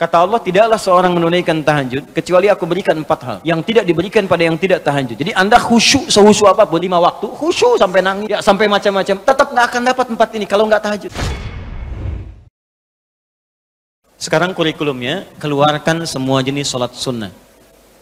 Kata Allah, tidaklah seorang menunaikan tahajud kecuali aku berikan 4 hal yang tidak diberikan pada yang tidak tahajud. Jadi Anda khusyuk sehusyuk apapun 5 waktu, khusyuk sampai nangis, ya, sampai macam-macam, tetap nggak akan dapat 4 ini kalau nggak tahajud. Sekarang kurikulumnya, keluarkan semua jenis sholat sunnah,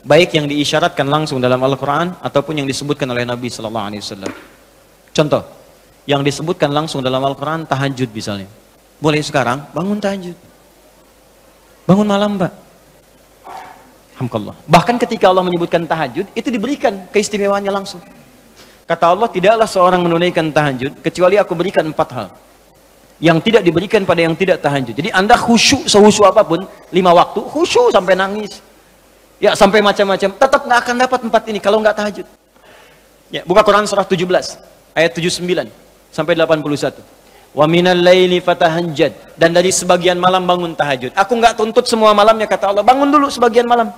baik yang diisyaratkan langsung dalam Al-Quran ataupun yang disebutkan oleh Nabi SAW. Contoh, yang disebutkan langsung dalam Al-Quran, tahajud misalnya. Boleh sekarang bangun tahajud. Bangun malam, Pak. Alhamdulillah. Bahkan ketika Allah menyebutkan tahajud, itu diberikan keistimewaannya langsung. Kata Allah, tidaklah seorang menunaikan tahajud kecuali aku berikan 4 hal yang tidak diberikan pada yang tidak tahajud. Jadi Anda khusyuk sehusyuk apapun 5 waktu, khusyuk sampai nangis, ya sampai macam-macam, tetap nggak akan dapat 4 ini kalau nggak tahajud. Ya, buka Quran surah 17 ayat 79 sampai 81. Wa minal laili fatahajjad, dan dari sebagian malam bangun tahajud. Aku nggak tuntut semua malamnya, kata Allah. Bangun dulu sebagian malam.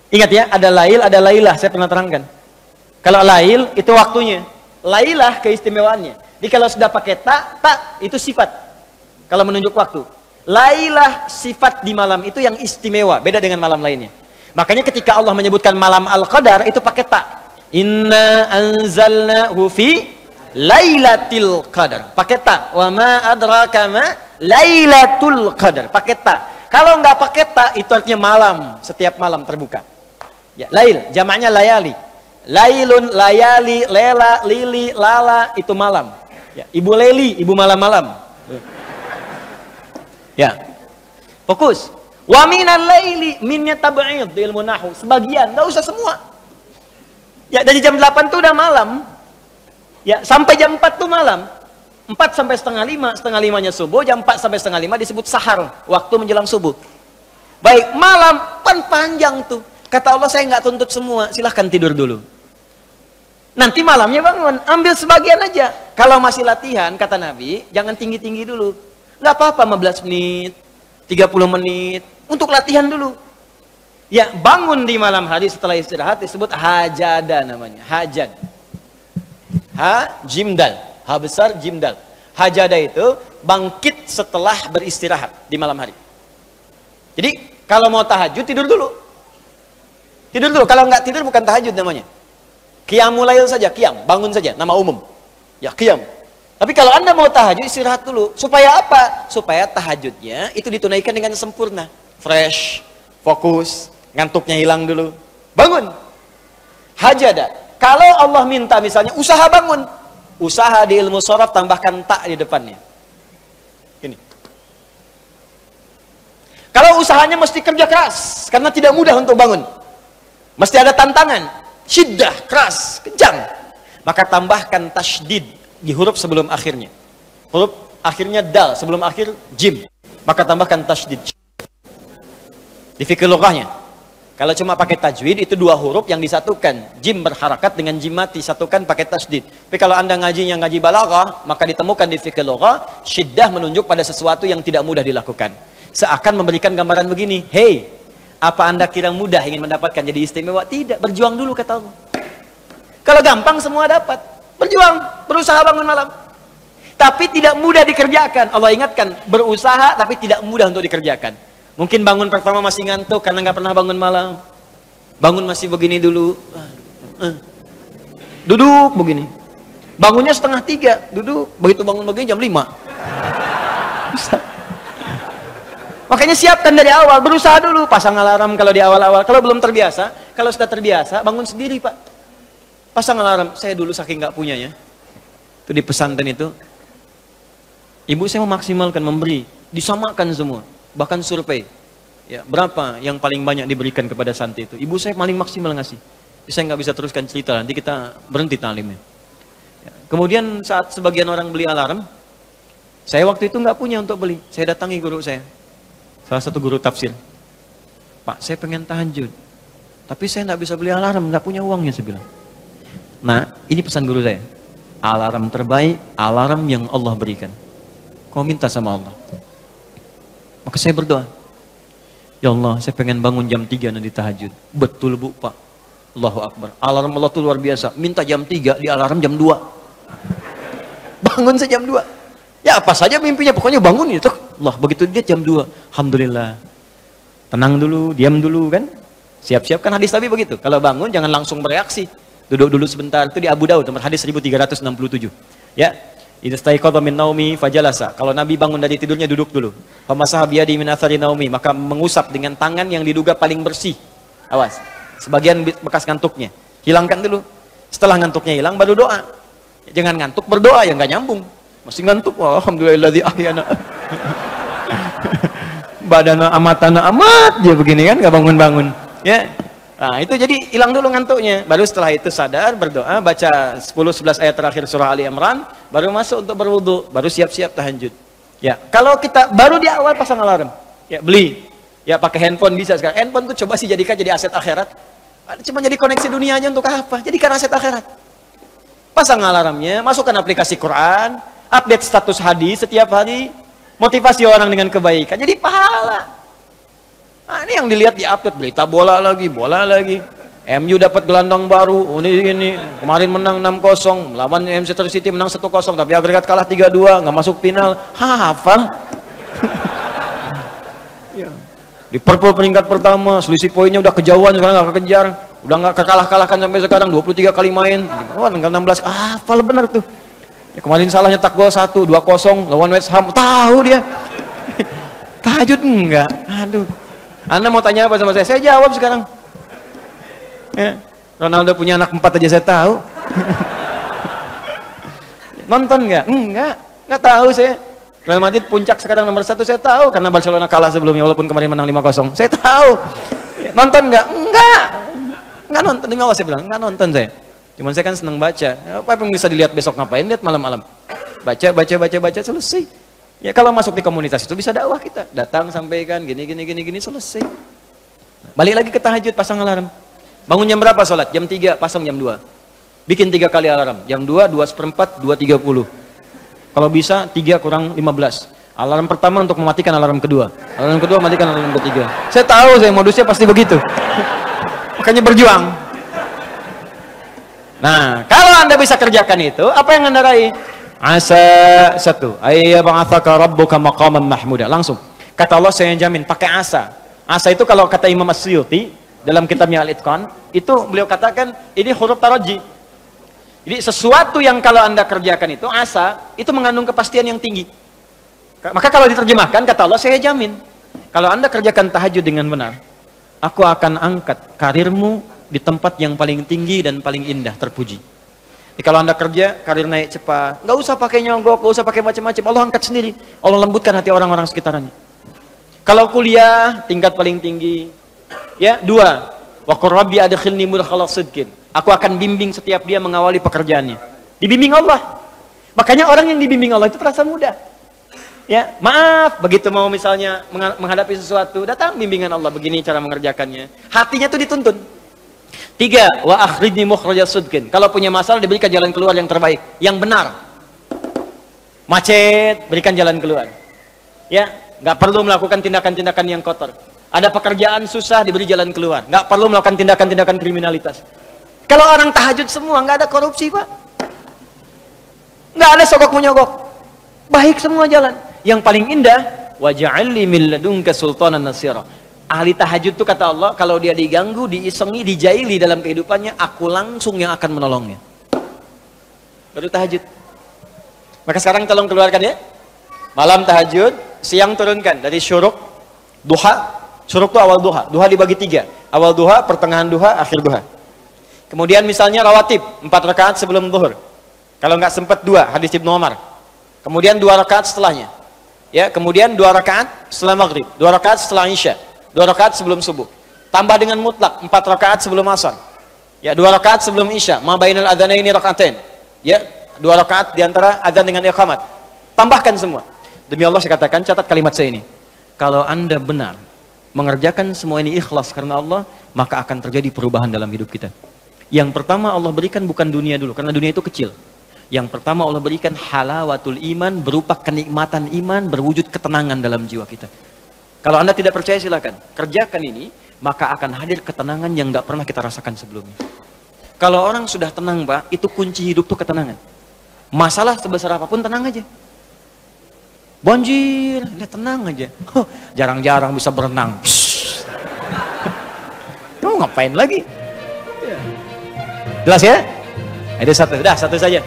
Ingat ya, ada lail, ada lailah. Saya pernah terangkan. Kalau lail itu waktunya, lailah keistimewaannya. Jadi kalau sudah pakai ta itu sifat. Kalau menunjuk waktu, lailah sifat di malam itu yang istimewa, beda dengan malam lainnya. Makanya ketika Allah menyebutkan malam Al-Qadar itu pakai ta. Inna anzalnahu fi Lailatul Qadar, pakai ta. Wa ma adraka ma Lailatul Qadar, pakai ta. Kalau nggak pakai ta, itu artinya malam, setiap malam terbuka. Ya, lail, jamaknya layali. Lailun, layali, lela, lili, lala, itu malam. Ya, ibu leli, ibu malam-malam. Ya, fokus. Wa minal laili, minnya tab'id di ilmu nahwu, sebagian, nggak usah semua. Ya, dari jam 8 tuh udah malam. Ya, sampai jam 4 tuh malam. 4 sampai setengah 5, setengah 5-nya subuh, jam 4 sampai setengah 5 disebut sahar, waktu menjelang subuh. Baik, malam panjang tuh. Kata Allah, saya nggak tuntut semua, silahkan tidur dulu. Nanti malamnya bangun, ambil sebagian aja. Kalau masih latihan, kata Nabi, jangan tinggi-tinggi dulu. Nggak apa-apa 15 menit, 30 menit, untuk latihan dulu. Ya, bangun di malam hari setelah istirahat disebut hajada namanya, hajad. Ha, jimdal, ha besar, jimdal. Hajada itu bangkit setelah beristirahat di malam hari. Jadi kalau mau tahajud tidur dulu. Tidur dulu, kalau nggak tidur bukan tahajud namanya. Qiyamul lail saja, qiyam, bangun saja, nama umum. Ya, qiyam. Tapi kalau Anda mau tahajud, istirahat dulu. Supaya apa? Supaya tahajudnya itu ditunaikan dengan sempurna. Fresh, fokus, ngantuknya hilang dulu. Bangun. Hajada. Kalau Allah minta misalnya usaha bangun, usaha di ilmu sharaf tambahkan tak di depannya. Ini. Kalau usahanya mesti kerja keras, karena tidak mudah untuk bangun. Mesti ada tantangan, syiddah, keras, kencang. Maka tambahkan tasydid di huruf sebelum akhirnya. Huruf akhirnya dal, sebelum akhir jim. Maka tambahkan tasydid. Di fikih lughahnya. Kalau cuma pakai tajwid itu 2 huruf yang disatukan, jim berharakat dengan jim mati, satukan pakai tasdid. Tapi kalau Anda ngajinya ngaji balaghah, maka ditemukan di fikih lughah syiddah menunjuk pada sesuatu yang tidak mudah dilakukan. Seakan memberikan gambaran begini, hey, apa Anda kira mudah ingin mendapatkan jadi istimewa? Tidak, berjuang dulu kata Allah. Kalau gampang semua dapat, berjuang, berusaha bangun malam. Tapi tidak mudah dikerjakan. Allah ingatkan, berusaha tapi tidak mudah untuk dikerjakan. Mungkin bangun pertama masih ngantuk karena nggak pernah bangun malam. Bangun masih begini dulu. Duduk begini. Bangunnya 2:30, duduk. Begitu bangun begini jam 5. Makanya siapkan dari awal, berusaha dulu. Pasang alarm kalau di awal-awal. Kalau belum terbiasa, kalau sudah terbiasa, bangun sendiri, Pak. Pasang alarm. Saya dulu saking nggak punyanya. Itu di pesantren itu. Ibu saya memaksimalkan, memberi. Disamakan semua. Bahkan survei, ya, berapa yang paling banyak diberikan kepada santri itu? Ibu saya paling maksimal ngasih. Saya nggak bisa teruskan cerita, nanti kita berhenti talimnya. Ya. Kemudian saat sebagian orang beli alarm, saya waktu itu nggak punya untuk beli. Saya datangi guru saya, salah satu guru tafsir. Pak, saya pengen tahajud, tapi saya nggak bisa beli alarm, nggak punya uangnya, saya bilang. Nah, ini pesan guru saya. Alarm terbaik, alarm yang Allah berikan. Kau minta sama Allah. Maka saya berdoa, ya Allah, saya pengen bangun jam 3 nanti tahajud. Betul Bu, Pak. Allahu Akbar. Alarm Allah itu luar biasa. Minta jam 3, di alarm jam 2. Bangun saya jam 2. Ya apa saja mimpinya, pokoknya bangun itu. Allah, begitu dia jam 2, alhamdulillah. Tenang dulu, diam dulu kan. Siap-siap kan hadis Nabi begitu. Kalau bangun jangan langsung bereaksi. Duduk dulu sebentar. Itu di Abu Daud, nomor hadis 1367. Ya. Idza staiqadha min naumi fajalasa. Kalau Nabi bangun dari tidurnya duduk dulu. Famasaha biyadi min athari naumi, maka mengusap dengan tangan yang diduga paling bersih. Awas. Sebagian bekas ngantuknya. Hilangkan dulu. Setelah ngantuknya hilang baru doa. Jangan ngantuk berdoa, ya nggak nyambung. Masih ngantuk, wah, alhamdulillahilladzi ahyana. Badana amatana amat dia begini kan, nggak bangun-bangun. Ya. Nah, itu jadi hilang dulu ngantuknya. Baru setelah itu sadar, berdoa, baca 10-11 ayat terakhir surah Ali Imran, baru masuk untuk berwudu, baru siap-siap tahajud. Ya, kalau kita baru di awal pasang alarm, ya beli. Ya pakai handphone bisa sekarang. Handphone tuh coba sih jadikan jadi aset akhirat. Cuma jadi koneksi dunianya untuk apa? Jadikan aset akhirat. Pasang alarmnya, masukkan aplikasi Quran, update status hadis setiap hari, motivasi orang dengan kebaikan, jadi pahala. Nah, ini yang dilihat di update, berita bola lagi. MU dapat gelandang baru, ini kemarin menang 6-0, lawan Manchester City menang 1-0, tapi agregat kalah 3-2, nggak masuk final. Hafal. Liverpool peringkat pertama, selisih poinnya udah kejauhan, sekarang nggak kekejar, udah nggak kalah-kalahkan sampai sekarang, 23 kali main, tinggal 16, hafal benar tuh. Ya, kemarin salah nyetak gol 1-2-0 lawan West Ham, tahu dia. Tahajud enggak? Aduh. Anda mau tanya apa sama saya? Saya jawab sekarang. Ya. Ronaldo punya anak 4 aja saya tahu. Nonton enggak? Enggak tahu saya. Real Madrid puncak sekarang nomor 1 saya tahu karena Barcelona kalah sebelumnya walaupun kemarin menang 5-0. Saya tahu. Nonton enggak? Enggak nonton. Demi Allah saya bilang, enggak nonton saya. Cuman saya kan senang baca. Apa yang bisa dilihat besok ngapain? Lihat malam-malam. Baca selesai. Ya kalau masuk di komunitas itu bisa dakwah kita. Datang sampaikan gini selesai. Balik lagi ke tahajud, pasang alarm. Bangun jam berapa sholat? Jam 3, pasang jam 2. Bikin 3 kali alarm. Jam 2, 2:04, 2:30. Kalau bisa 3 kurang 15. Alarm pertama untuk mematikan alarm kedua. Alarm kedua matikan alarm ketiga. Saya tahu saya modusnya pasti begitu. Makanya berjuang. Nah, kalau Anda bisa kerjakan itu, apa yang Anda raih? Asa 1. Ayyab'atsaka rabbuka maqaman mahmuda. Langsung. Kata Allah saya jamin pakai asa. Asa itu kalau kata Imam As-Suyuti dalam kitabnya Al-Itqan, itu beliau katakan ini huruf taraji. Jadi sesuatu yang kalau Anda kerjakan itu asa, itu mengandung kepastian yang tinggi. Maka kalau diterjemahkan kata Allah saya jamin, kalau Anda kerjakan tahajud dengan benar, aku akan angkat karirmu di tempat yang paling tinggi dan paling indah, terpuji. Jadi kalau Anda kerja, karir naik cepat, nggak usah pakai nyogok, nggak usah pakai macam-macam, Allah angkat sendiri. Allah lembutkan hati orang-orang sekitarnya. Kalau kuliah, tingkat paling tinggi. Ya, 2. Wa qur rabbi adkhilni mudkhala sidqin. Aku akan bimbing setiap dia mengawali pekerjaannya. Dibimbing Allah. Makanya orang yang dibimbing Allah itu terasa mudah. Ya, maaf, begitu mau misalnya menghadapi sesuatu, datang bimbingan Allah, begini cara mengerjakannya. Hatinya tuh dituntun. 3, wa akhrijni mukhrajas sidqin. Kalau punya masalah diberikan jalan keluar yang terbaik, yang benar. Macet, berikan jalan keluar. Ya, nggak perlu melakukan tindakan-tindakan yang kotor. Ada pekerjaan susah, diberi jalan keluar. Nggak perlu melakukan tindakan-tindakan kriminalitas. Kalau orang tahajud semua, nggak ada korupsi, Pak. Nggak ada sogok-menyogok. Baik semua jalan. Yang paling indah, waj'alni min ladunka sultanan nasira. Ahli tahajud itu kata Allah, kalau dia diganggu, diisengi, dijaili dalam kehidupannya, aku langsung yang akan menolongnya. Baru tahajud. Maka sekarang tolong keluarkan ya. Malam tahajud, siang turunkan dari syuruk, duha. Syuruk itu awal duha. Duha dibagi 3. Awal duha, pertengahan duha, akhir duha. Kemudian misalnya rawatib, 4 rakaat sebelum zuhur. Kalau nggak sempat 2, hadis Ibnu Umar. Kemudian 2 rakaat setelahnya. Ya, kemudian 2 rakaat setelah maghrib, 2 rakaat setelah isya, 2 rakaat sebelum subuh. Tambah dengan mutlak 4 rakaat sebelum asar. Ya, 2 rakaat sebelum isya, ma bainal adzanaini rakaatain. Ya, 2 rakaat di antara adzan dengan iqamat. Tambahkan semua. Demi Allah saya katakan, catat kalimat saya ini. Kalau Anda benar mengerjakan semua ini ikhlas karena Allah, maka akan terjadi perubahan dalam hidup kita. Yang pertama Allah berikan bukan dunia dulu, karena dunia itu kecil. Yang pertama Allah berikan halawatul iman, berupa kenikmatan iman, berwujud ketenangan dalam jiwa kita. Kalau Anda tidak percaya silakan, kerjakan ini, maka akan hadir ketenangan yang nggak pernah kita rasakan sebelumnya. Kalau orang sudah tenang, Pak, itu kunci hidup tuh ketenangan. Masalah sebesar apapun tenang aja. Banjir, lihat tenang aja. Jarang-jarang bisa berenang. Kamu ngapain lagi? Jelas ya? Itu satu, udah satu saja.